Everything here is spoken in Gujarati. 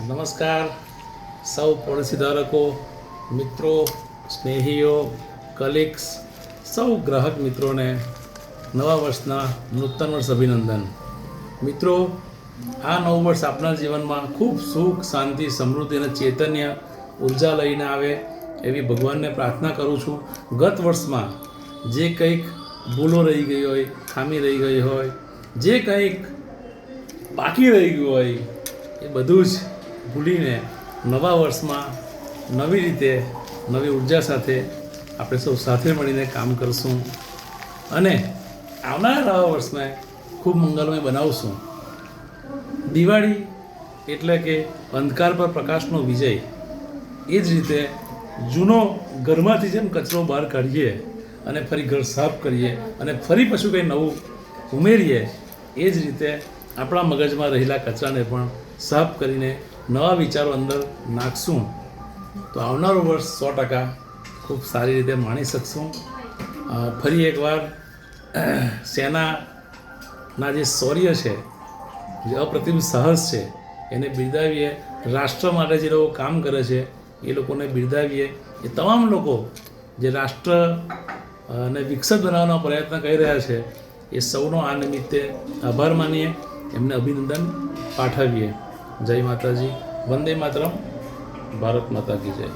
નમસ્કાર સૌ પોલિસીધારકો, મિત્રો, સ્નેહીઓ, કલીગ્સ, સૌ ગ્રાહક મિત્રોને નવા વર્ષના નૂતન વર્ષ અભિનંદન. મિત્રો, આ નવું વર્ષ આપણા જીવનમાં ખૂબ સુખ, શાંતિ, સમૃદ્ધિ અને ચૈતન્ય ઉર્જા લઈને આવે એવી ભગવાનને પ્રાર્થના કરું છું. ગત વર્ષમાં જે કંઈક ભૂલો રહી ગઈ હોય, ખામી રહી ગઈ હોય, જે કંઈક બાકી રહી ગયું હોય એ બધું જ ભૂલીને નવા વર્ષમાં નવી રીતે, નવી ઉર્જા સાથે આપણે સૌ સાથે મળીને કામ કરશું અને આવનારા નવા વર્ષને ખૂબ મંગલમય બનાવશું. દિવાળી એટલે કે અંધકાર પર પ્રકાશનો વિજય. એ જ રીતે જૂનો ઘરમાંથી જેમ કચરો બહાર કાઢીએ અને ફરી ઘર સાફ કરીએ અને ફરી પાછું કંઈ નવું ઉમેરીએ, એ જ રીતે આપણા મગજમાં રહેલા કચરાને પણ સાફ કરીને નવા વિચારો અંદર નાખશું તો આવનારું વર્ષ 100% ખૂબ સારી રીતે માણી શકશું. ફરી એકવાર સેનાના જે શૌર્ય છે, જે અપ્રતિમ સાહસ છે, એને બિરદાવીએ. રાષ્ટ્ર માટે જે લોકો કામ કરે છે એ લોકોને બિરદાવીએ. એ તમામ લોકો જે રાષ્ટ્રને વિકસિત બનાવવાનો પ્રયત્ન કરી રહ્યા છે એ સૌનો આ નિમિત્તે આભાર માનીએ, એમને અભિનંદન પાઠવીએ. જય માતાજી, વંદે માતરમ, ભારત માતા કી જય.